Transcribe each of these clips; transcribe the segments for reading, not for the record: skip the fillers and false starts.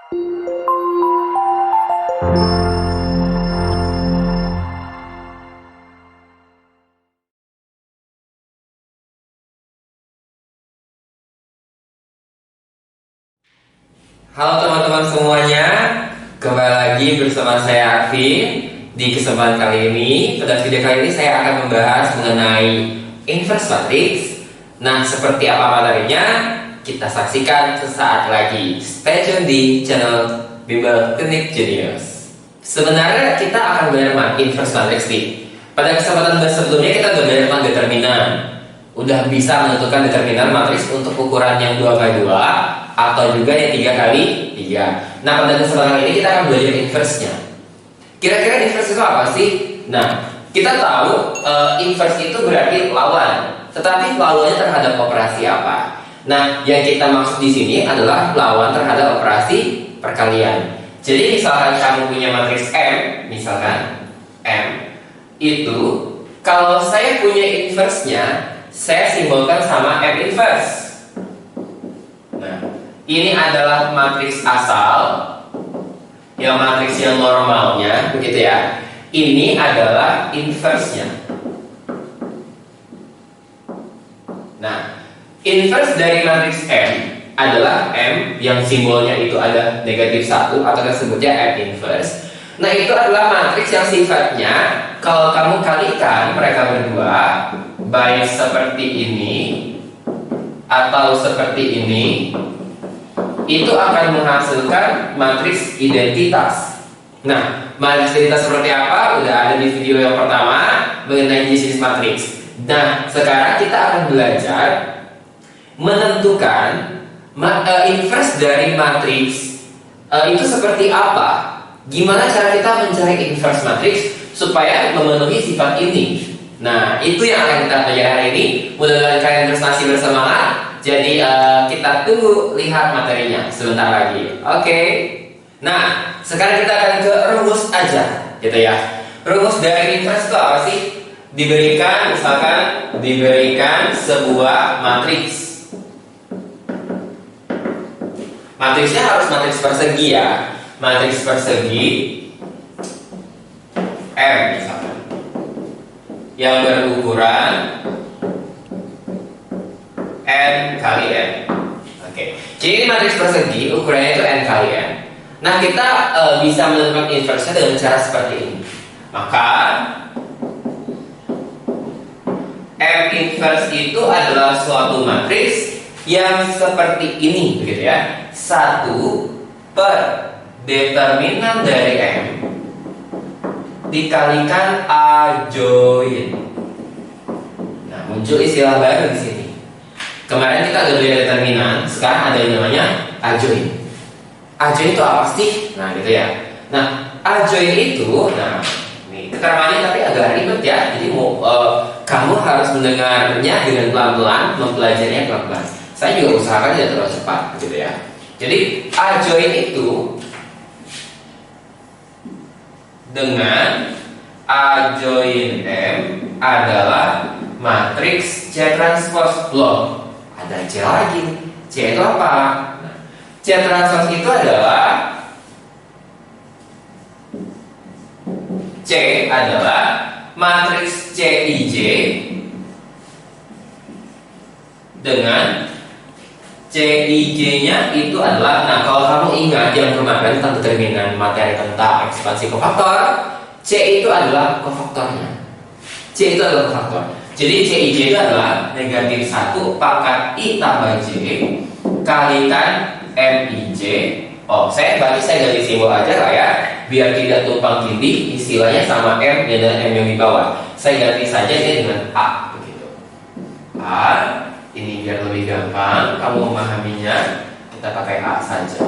Halo teman-teman semuanya, kembali lagi bersama saya Arvin. Di kesempatan kali ini, pada video kali ini saya akan membahas mengenai inverse matrix. Nah, seperti apa materinya? Kita saksikan sesaat lagi. Stay tune di channel Bimbel Teknik Genius. Sebenarnya kita akan belajar inverse matrix nih. Pada kesempatan sebelumnya kita sudah belajar tentang determinan. Udah bisa menentukan determinan matriks untuk ukuran yang 2x2 atau juga yang 3x3. Nah, pada kesempatan kali ini kita akan belajar inverse-nya. Kira-kira inverse itu apa sih? Nah, kita tahu inverse itu berarti lawan. Tetapi lawannya terhadap operasi apa? Nah, yang kita maksud di sini adalah lawan terhadap operasi perkalian. Jadi misalkan kamu punya matriks M, misalkan M itu, kalau saya punya inverse-nya, saya simbolkan sama M inverse. Nah, ini adalah matriks asal, yang matriks yang normalnya, begitu ya. Ini adalah inverse-nya. Nah, inverse dari matriks M adalah M yang simbolnya itu ada -1 atau kita sebutnya M inverse. Nah, itu adalah matriks yang sifatnya kalau kamu kalikan mereka berdua, baik seperti ini atau seperti ini, itu akan menghasilkan matriks identitas. Nah, matriks identitas seperti apa? Udah ada di video yang pertama mengenai jenis matriks. Nah, sekarang kita akan belajar menentukan inverse dari matriks itu seperti apa. Gimana cara kita mencari inverse matriks supaya memenuhi sifat ini? Nah, itu yang akan kita belajar hari ini. Mudah-mudahan kalian berprestasi bersemangat. Jadi kita tunggu lihat materinya sebentar lagi. Oke. Nah, sekarang kita akan ke rumus aja, gitu ya. Rumus dari inverse itu apa sih? Diberikan sebuah matriks. Matriksnya harus matriks persegi ya. Matriks persegi M misalkan, yang berukuran N kali N. Oke. Jadi matriks persegi ukurannya itu N kali N. Nah, kita bisa menentukan inverse-nya dengan cara seperti ini. Maka M inverse itu adalah suatu matriks yang seperti ini, begitu ya. 1 per determinan dari M dikalikan A join. Nah, muncul istilah baru di sini. Kemarin kita ada belajar determinan, sekarang ada yang namanya A join. A join itu apa sih? Nah, gitu ya. Nah, A join itu, nah, ini keterangannya tapi agak ribet ya. Jadi kamu harus mendengarnya dengan pelan-pelan, mempelajarinya pelan-pelan. Saya juga usahakan tidak terlalu cepat, gitu ya. Jadi A join itu dengan A join M adalah matriks C transpose. Loh, ada C lagi nih. C itu apa? Nah, C transpose itu adalah matriks Cij dengan Cij-nya itu adalah, nah kalau kamu ingat yang kemarin tentang determinan materi tentang ekspansi kofaktor, C itu adalah kofaktornya. C itu adalah kofaktor. Jadi Cij itu adalah -1 pangkat I tambah J kalikan Mij. Oh, saya ganti simbol aja lah ya, biar tidak tumpang tindih istilahnya sama M dan M yang di bawah. Saya ganti saja ini dengan A, begitu. A. Ini biar lebih gampang kamu memahaminya, kita pakai A saja.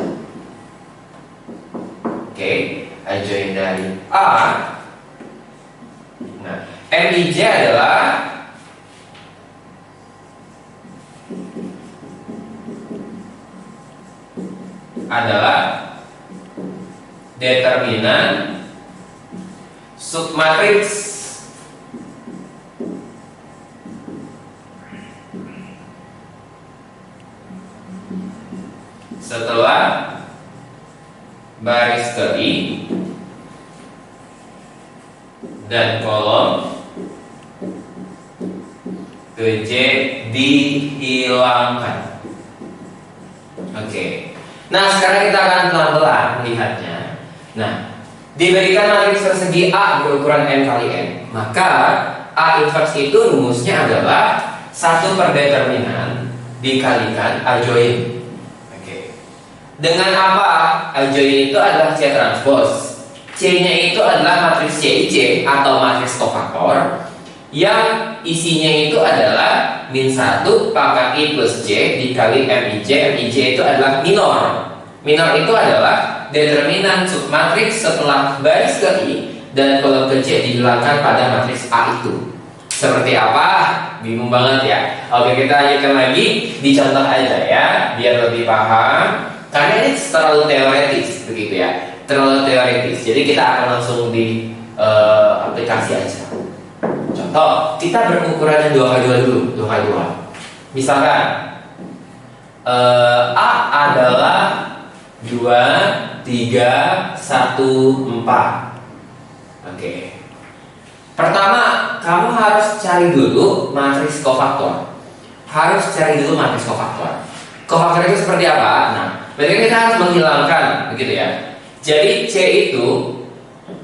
Oke, A join dari A. Nah, Mij adalah determinan submatriks setelah baris ke I dan kolom ke J dihilangkan. Oke. Nah, sekarang kita akan pelan-pelan melihatnya. Nah, diberikan matriks persegi A berukuran M kali N, maka A inverse itu rumusnya adalah 1 per determinan dikalikan A join. Oke. Dengan apa? A join itu adalah C transpose. C-nya itu adalah matriks CIC atau matriks kofaktor yang isinya itu adalah min 1 pangkat I plus J dikali MIJ. MIJ itu adalah minor. Minor itu adalah determinan submatriks setelah baris ke I dan kolom ke J dihilangkan pada matriks A itu. Seperti apa? Bingung banget ya. Oke, kita lanjutkan lagi di contoh aja ya, biar lebih paham. Karena ini terlalu teoretis begitu ya. Terlalu teoretis. Jadi kita akan langsung di aplikasi aja. Contoh, kita berukurannya 2x2 dulu, 2x2. Misalkan A adalah 2, 3, 1, 4. Oke. Pertama, kamu harus cari dulu matriks kofaktor. Kofaktor itu seperti apa? Nah, berarti kita harus menghilangkan, begitu ya. Jadi C itu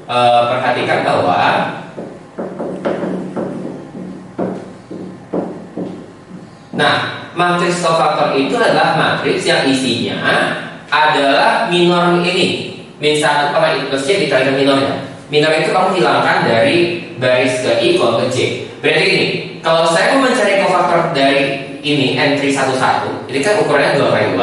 perhatikan bahwa matriks kofaktor itu adalah matriks yang isinya adalah minor ini, min 1 pangkat I plus J dikalikan minornya. Minor itu kamu hilangkan dari baris ke I kolom ke J. Berarti gini, kalau saya mau mencari kofaktor dari ini entry 11, ini kan ukurannya 2x2.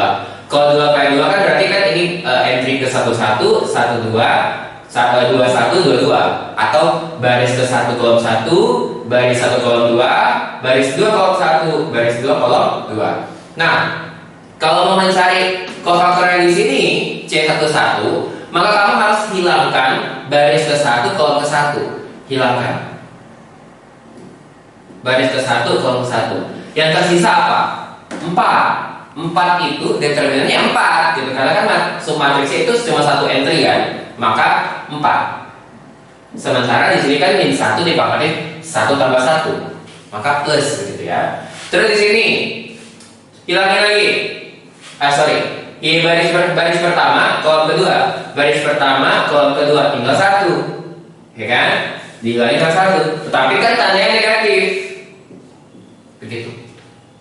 Kalau 2x2 kan berarti kan ini entry ke 11, 12, 21, 22, atau baris ke 1 kolom 1, baris 1 kolom 2, baris 2 kolom 1, baris 2 kolom 2. Nah, kalau mau mencari kofaktornya di sini C11, maka kamu harus hilangkan baris ke 1 kolom ke 1. Hilangkan baris ke 1 kolom ke 1. Yang tersisa apa? 4 itu determinannya 4 gitu. Karena kan submatriksnya itu cuma 1 entry kan, maka 4. Sementara di sini kan min 1 dipangkatin 1 tambah 1, maka plus begitu ya. Terus di sini hilangin lagi. Di baris pertama, kolom kedua. Baris pertama, kolom kedua tinggal 1. Ya kan? Dihilangin 1. Tetapi kan tandanya negatif. Begitu.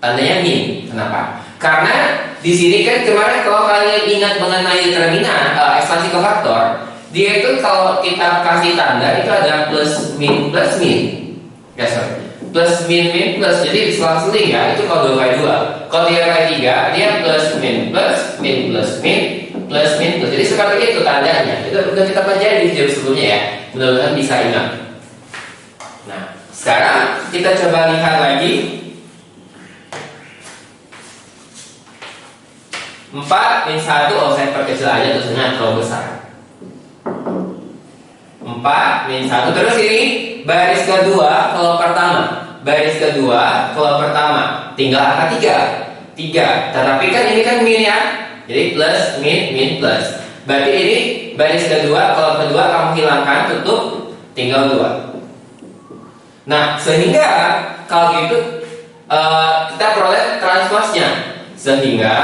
Tandanya min. Kenapa? Karena di sini kan kemarin kalau kalian ingat mengenai determinan ekspansi kofaktor, dia itu kalau kita kasih tanda itu ada plus min plus min. Ya sorry. Plus min min plus, jadi selang-seling ya. Itu kalau 2x2. Kalau 3x3 dia plus min plus min plus min plus min plus. Jadi seperti itu tandanya. Itu udah kita pelajari di video sebelumnya ya. Mudah-mudahan bisa ingat. Nah, sekarang kita coba lihat lagi. 4 min 1, saya perkecil aja tulisannya terlalu besar. 4 min 1. Terus ini baris kedua kolom pertama. Baris kedua kolom pertama tinggal angka 3. Tetapi kan ini kan min ya. Jadi plus min min plus. Berarti ini baris kedua kolom kedua kamu hilangkan, tutup, tinggal 2. Nah, sehingga kalau gitu kita peroleh transposnya. Sehingga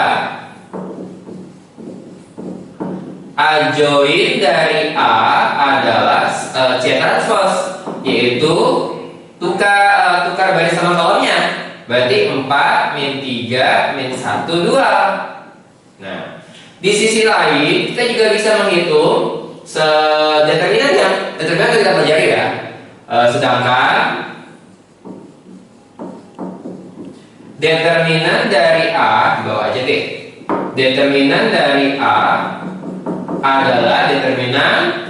A join dari A adalah C transpose, yaitu tukar baris sama kolomnya. Berarti 4 min 3 min 1 2. Nah, di sisi lain kita juga bisa menghitung determinannya. Determinan kita pelajari ya. Sedangkan determinan dari A di bawah aja deh. Determinan dari A adalah determinan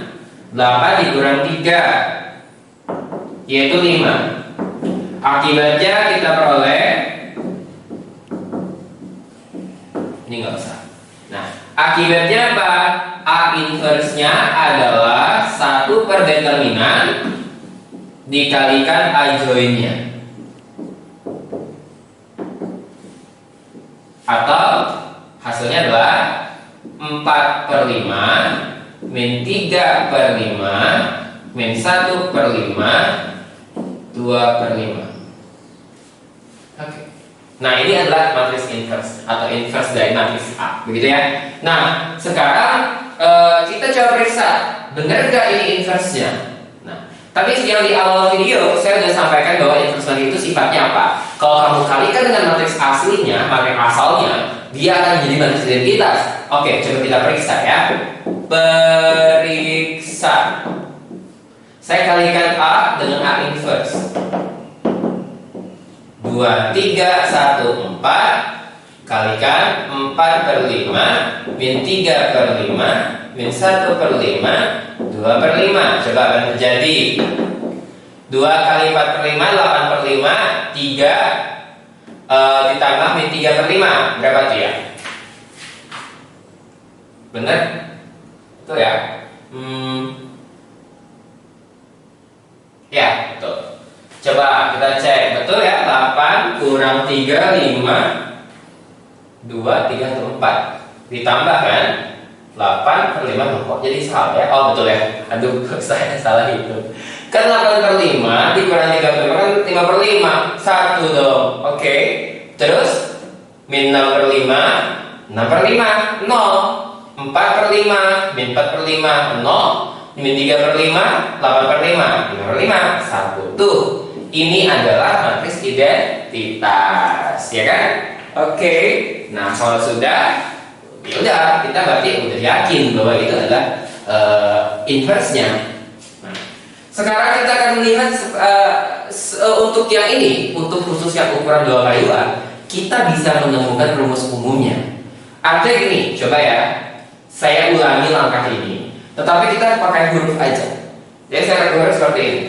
8 dikurang 3, yaitu 5. Akibatnya kita peroleh, ini nggak usah. Nah, akibatnya apa? A inverse-nya adalah 1 per determinan dikalikan A join-nya, atau hasilnya adalah 4 4 per 5 min 3 per 5 min 1 per 5 2 per 5. Oke. Nah, ini adalah matriks inverse atau inverse dari matriks A, begitu ya. Nah, sekarang kita coba periksa, benar gak ini inverse-nya? Nah, tapi yang di awal video saya sudah sampaikan bahwa inverse matriks itu sifatnya apa? Kalau kamu kalikan dengan matriks aslinya, matriks asalnya, dia akan jadi matriks identitas. Oke, coba kita periksa ya. Periksa. Saya kalikan A dengan A inverse. 2, 3, 1, 4 kalikan 4 per 5 min 3 per 5 min 1 per 5 2 per 5. Coba apa yang terjadi? 2 kali 4 per 5 8 per 5 3 ditambah min 3 per 5 berapa tuh ya? Bener? Itu ya? Ya, betul. Coba kita cek, betul ya? 8 kurang 3, 5 2, 3, 1, 4 ditambah kan? 8 per 5 kok jadi salah ya? Oh betul ya? Aduh, saya salah hitung. Kan 8 per 5 dikurang 3 per 5 kan 5 per 5 1 dong. Oke. Terus min 6 per 5 6 per 5 0 4 per 5 min 4 per 5 0 min 3 per 5 8 per 5 5 per 5 1. Tuh, ini adalah matriks identitas, ya kan? Oke. Nah, kalau sudah, ya udah, kita berarti udah yakin bahwa itu adalah inverse-nya. Nah, sekarang kita akan melihat untuk yang ini, untuk khusus yang ukuran 2x2, kita bisa menemukan rumus umumnya. Artinya gini, coba ya, saya ulangi langkah ini, tetapi kita pakai huruf aja. Jadi saya pakai huruf seperti ini.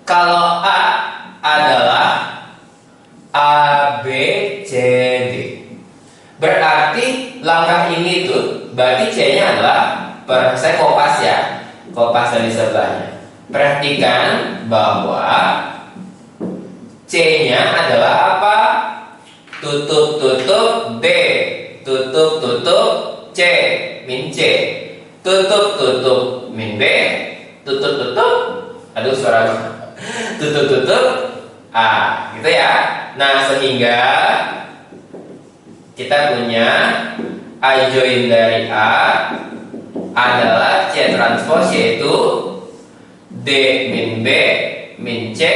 Kalau A adalah A, B, C, D, berarti langkah ini tuh berarti C-nya adalah saya kopas ya, kopas dari sebelahnya. Perhatikan bahwa C-nya adalah apa? Tutup B, tutup C, min C, tutup min B, tutup aduh suara tutup A, gitu ya. Nah, sehingga kita punya I join dari A adalah C transpose, yaitu D min B min C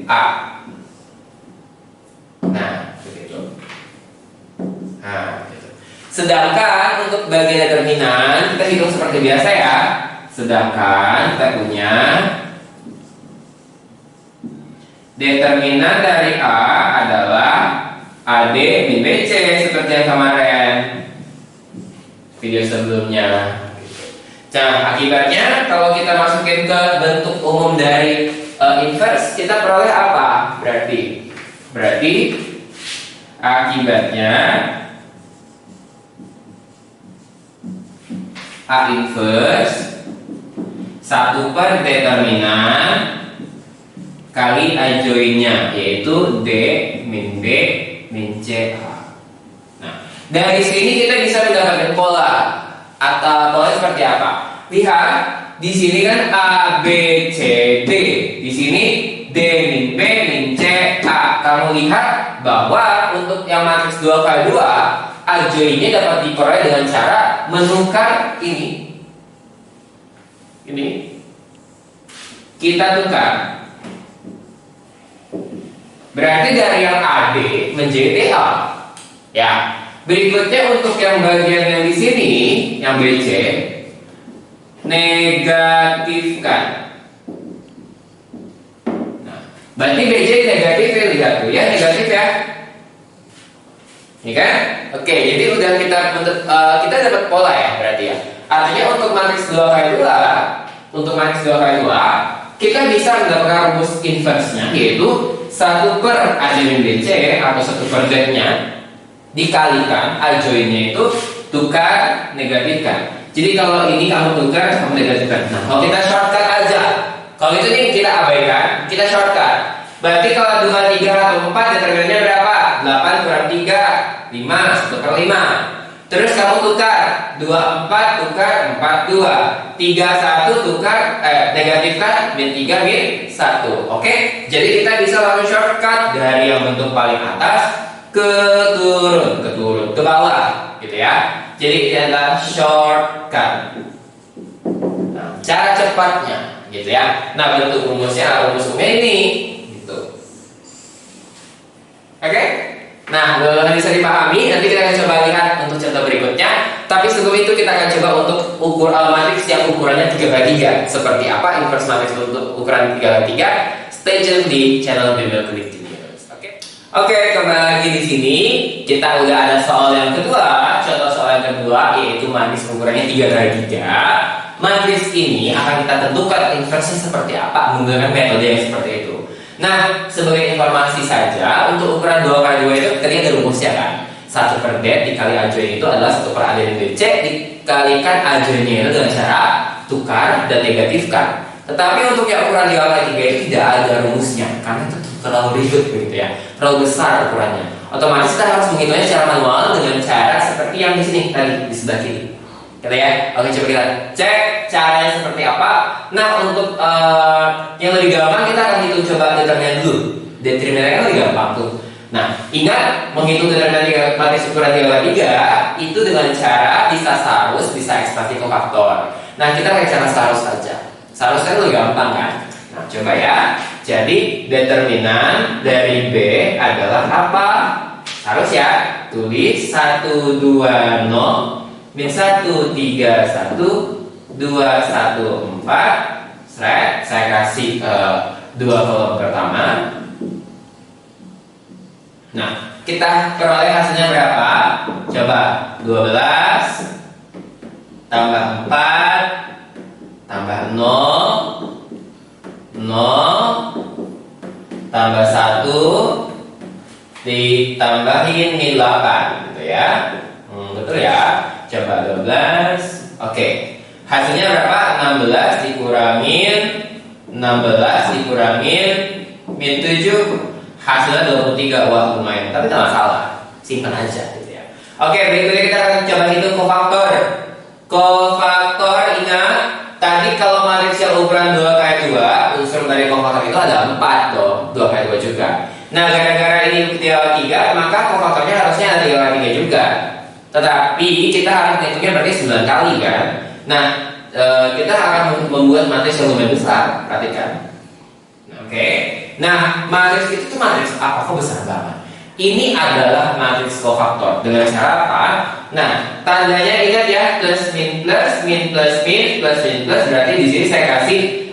A. Nah, begitu. Nah, gitu. Sedangkan untuk bagian determinan kita hitung seperti biasa ya. Sedangkan kita punya determinan dari A adalah AD min BC seperti yang kemarin video sebelumnya. Nah, akibatnya kalau kita masukin ke bentuk umum dari inverse, kita peroleh apa? Berarti akibatnya A inverse 1 per determinan kali A join-nya, yaitu D min B min C A. Nah, dari sini kita bisa mendapatkan pola atau pola seperti apa? Lihat, di sini kan A B C D, di sini D min B min C A. Kamu lihat bahwa untuk yang matriks 2x2 A join-nya dapat diperoleh dengan cara menukar ini. Ini kita tukar. Berarti dari yang AD menjadi A. Ya. Berikutnya untuk yang bagian yang di sini, yang BC, negatifkan. Nah, berarti BC negatif ya, lihat tuh ya, negatif ya. Ini kan? Oke, jadi udah kita dapat pola ya, berarti ya. Artinya untuk matriks 2x2, kita bisa mendapatkan rumus inverse-nya, yaitu 1 per A min BC atau 1 per Z-nya dikalikan A join-nya itu tukar negatifkan. Jadi kalau ini kamu tukar, kamu negatifkan. Nah, kalau kita shortcut aja, kalau itu nih kita abaikan, kita shortcut. Berarti kalau 2, 3, atau 4 determinannya berapa? 8 kurang 3, 5, 1 per 5. Terus kamu tukar 24 tukar 42, 31 tukar negatifkan min 3 min 1. Oke, jadi kita bisa lakukan shortcut dari yang bentuk paling atas ke turun ke bawah gitu ya. Jadi ini adalah shortcut. Nah, cara cepatnya gitu ya. Nah, bentuk rumusnya ini gitu. Oke? Nah, bisa dipahami. Nanti kita akan coba lihat untuk contoh berikutnya. Tapi sebelum itu kita akan coba untuk ukur matriks yang ukurannya 3x3. Seperti apa inverse matriks untuk ukuran 3x3? Stay tune di channel Bimbel Kulik Tutorials. Oke, kembali lagi di sini. Kita udah ada soal yang kedua. Contoh soal yang kedua yaitu matriks ukurannya 3x3. Matriks ini akan kita tentukan inversinya seperti apa menggunakan metode yang seperti itu. Nah, sebagai informasi saja, untuk ukuran 2x2 itu tadi ada rumusnya kan. 1/D dikali AJ itu adalah 1/A dari DC dikalikan AJ-nya itu dengan cara tukar dan negatifkan. Tetapi untuk yang ukuran 2x3 itu tidak ada rumusnya karena itu terlalu ribet begitu ya, terlalu besar ukurannya. Otomatis kita harus menghitungnya secara manual dengan cara seperti yang di sini tadi di sebelah kiri. Kita ya, oke coba kita cek caranya seperti apa. Nah untuk yang lebih gampang kita akan hitung coba determinan dulu. Determinannya kan lebih gampang tuh. Nah ingat menghitung determinan matriks ukuran 3x3 itu dengan cara bisa sarus, bisa ekspansi kofaktor. Nah kita pakai cara sarus saja. Sarus kan lebih gampang kan. Nah coba ya. Jadi determinan dari B adalah apa? Sarus ya. Tulis 120 min 131 214. Saya kasih dua kolom pertama. Nah, kita peroleh hasilnya berapa? Coba 12 tambah 4 tambah 0 tambah 1 ditambahin min 8 gitu ya. Betul ya? Coba 12. Oke. Hasilnya berapa? 16 dikurangin min 7. Hasilnya 23. Wah lumayan, tapi tidak masalah. Simpan aja gitu ya. Oke, berikutnya kita akan coba hitung kofaktor. Kofaktor ingat tadi kalau matriksnya ukuran 2x2, unsur dari kofaktor itu ada 4 dong, 2x2 juga. Nah, gara-gara ini 3x3, maka kofaktornya harusnya ada 3x3 juga. Tetapi kita harus menghitungnya berarti 9 kali kan. Nah, kita akan membuat matriks yang lumayan besar. Perhatikan. Oke. Nah, matriks itu tuh matriks apa? Kok besar banget? Ini adalah matriks kofaktor. Dengan cara apa? Nah, tandanya ingat ya, plus min plus min plus min plus min plus. Berarti di sini saya kasih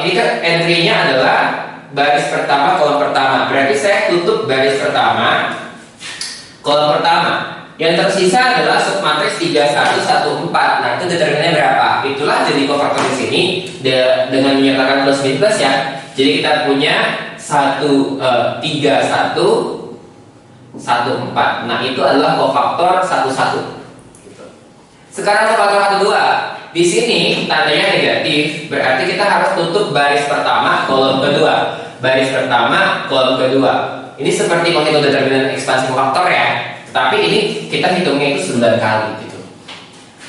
ini kan entry-nya adalah baris pertama kolom pertama. Berarti saya tutup baris pertama kolom pertama. Yang tersisa adalah submatriks 3114. Nah, itu determinannya berapa? Itulah jadi kofaktor di sini dengan menyertakan plus min plus ya. Jadi kita punya 3114. Nah, itu adalah kofaktor 11. Gitu. Sekarang kofaktor 12. Di sini tandanya negatif, berarti kita harus tutup baris pertama kolom kedua. Baris pertama kolom kedua. Ini seperti menghitung determinan ekspansi kofaktor ya. Tapi ini kita hitungnya itu 9 kali gitu.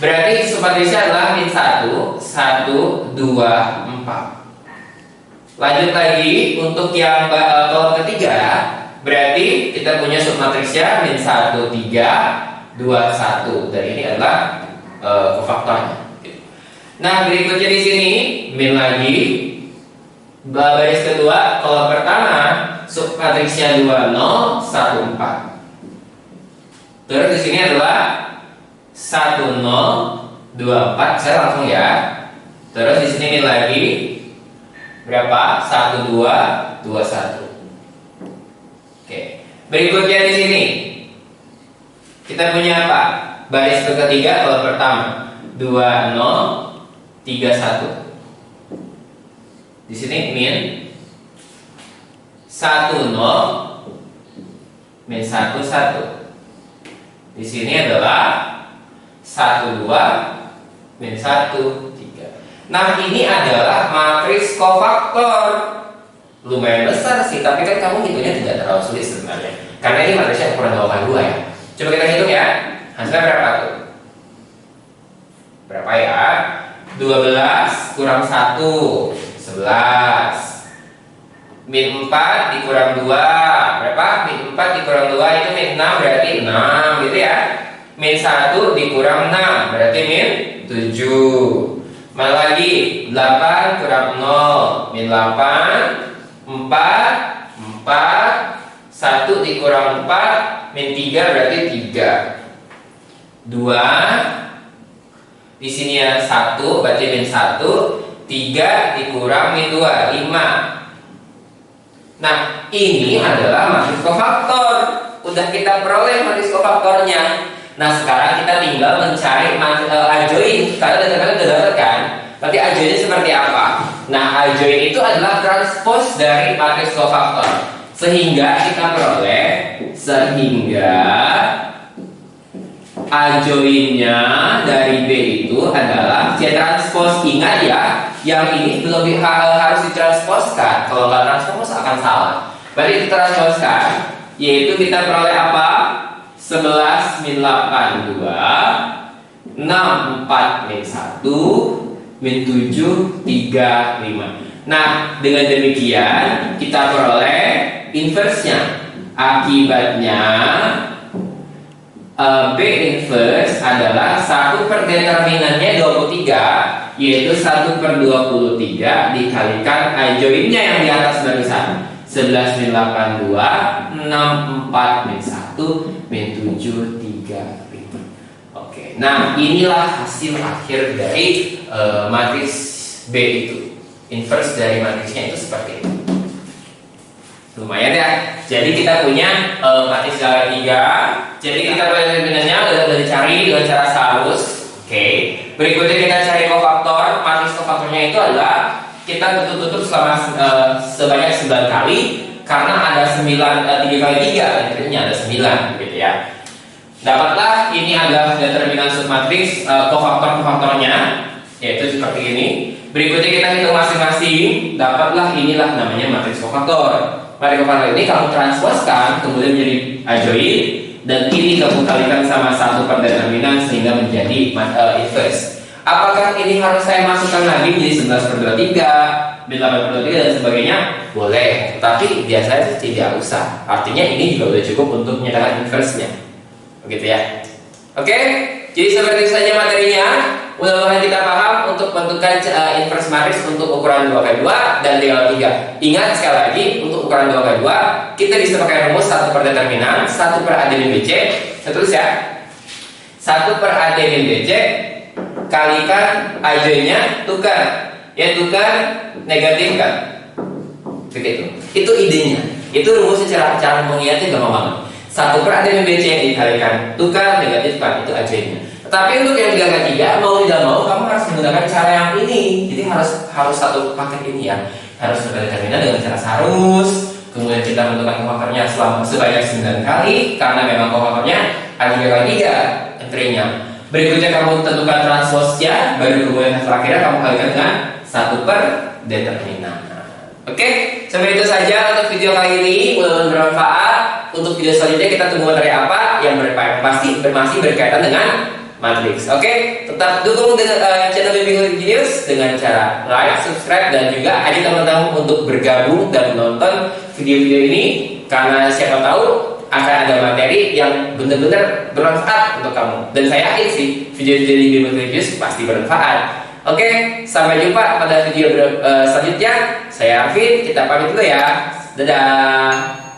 Berarti submatriksnya adalah min 1, 1, 2, 4. Lanjut lagi untuk yang kolom ketiga, berarti kita punya submatriksnya min 1, 3, 2, 1. Dan ini adalah kofaktornya. Nah, berikutnya di sini min lagi. Baris kedua kolom pertama submatriksnya 2, 0, 1, 4. Terus di sini adalah 1, 0, 2, 4. Saya langsung ya. Terus di sini min lagi. Berapa? 1, 2, 2, 1. Oke. Berikutnya di sini kita punya apa? Baris ketiga kolom pertama 2, 0, 3, 1. Di sini min 1, 0, min 1, 1. Di sini adalah 1, 2, min 1, 3. Nah, ini adalah matriks kofaktor. Lumayan besar sih, tapi kan kamu hitungnya tidak terlalu sulit sebenarnya. Karena ini matriksnya ukuran 2x2 ya. Coba kita hitung ya. Hasilnya berapa tuh? Berapa ya? 12 kurang 1, 11. Min 4 dikurang 2, berapa? Min 4 dikurang 2 itu min 6, berarti 6 gitu ya. Min 1 dikurang 6, berarti min 7. Mana lagi? 8 kurang 0, min 8. 4, 1 dikurang 4, min 3 berarti 3. 2 di sini ya 1 berarti min 1. 3 dikurang min 2, 5. Nah, ini adalah matriks kofaktor. Udah kita peroleh matriks kofaktornya. Nah, sekarang kita tinggal mencari adjoin. Karena kita sudah dapatkan. Berarti adjoinnya seperti apa? Nah, adjoin itu adalah transpose dari matriks kofaktor. Sehingga kita peroleh adjoinnya dari B itu adalah C transpose. Ingat ya, yang ini belum harus ditransposkan. Kalau nggak transpose akan salah. Berarti ditransposkan, yaitu kita peroleh apa? 11 min 8 2, 6 4 min 1, min 7 3 5. Nah, dengan demikian kita peroleh inverse-nya. Akibatnya B inverse adalah 1 per determinannya 23, yaitu 1 per 23 dikalikan adjoinnya yang di atas barisan. 11 min 8 2, 6 4 min 1, min 7 3 5. Oke, nah inilah hasil akhir dari matriks B itu. Inverse dari matriksnya itu seperti itu. Lumayan ya. Jadi kita punya matriks skala 3. Jadi kita determinannya udah dicari dengan cara seharus. Oke. Berikutnya kita cari kofaktor. Matriks kofaktornya itu adalah kita tutup selama sebanyak 9 kali karena ada 3 kali 3, intinya ada 9 gitu ya. Dapatlah ini adalah determinan submatriks kofaktor-kofaktornya, yaitu seperti ini. Berikutnya kita hitung masing-masing, dapatlah inilah namanya matriks kofaktor. Matriks kofaktor ini kamu transposkan kemudian menjadi adjoin, dan ini kamu kalikan sama 1 per determinan sehingga menjadi inverse. Apakah ini harus saya masukkan lagi menjadi 11 per 23, 8 per 23 dan sebagainya? Boleh, tapi biasanya tidak usah. Artinya ini juga sudah cukup untuk menyatakan inverse-nya. Begitu ya. Oke, jadi seperti itu saja materinya. Mudah-mudahan kita paham untuk menentukan inverse matriks untuk ukuran 2x2 dan 3x3. Ingat sekali lagi, untuk ukuran 2x2 kita bisa pakai rumus 1 per determinan, 1 per AD min BC. Terus ya, 1 per AD min BC kalikan adjoinnya, tukar, ya tukar, negatifkan. Begitu. Itu idenya. Itu rumusnya, cara mengingatnya gampang banget. 1 per AD min BC dikalikan, tukar, negatifkan, itu adjoinnya. Tapi untuk yang 3x3, mau tidak mau kamu harus menggunakan cara yang ini. Jadi harus satu paket ini ya. Harus determinan dengan cara seharus. Kemudian kita menentukan kofaktornya sebanyak 9 kali karena memang kofaktornya ada 3x3 entry-nya. Berikutnya kamu tentukan transpose-nya, baru kemudian terakhirnya kamu kalikan dengan 1 per determinan. Oke, sampai itu saja untuk video kali ini. Mudah-mudahan bermanfaat. Untuk video selanjutnya kita tunggu materi apa yang masih berkaitan dengan matriks. Oke, tetap dukung dengan channel Bimbingan Genius dengan cara like, subscribe, dan juga ajak teman-teman untuk bergabung dan menonton video-video ini karena siapa tahu akan ada materi yang benar-benar bermanfaat untuk kamu. Dan saya yakin sih video-video di Bimbingan Genius pasti bermanfaat. Oke, sampai jumpa pada video selanjutnya. Saya Arvin, kita pamit dulu ya. Dadah.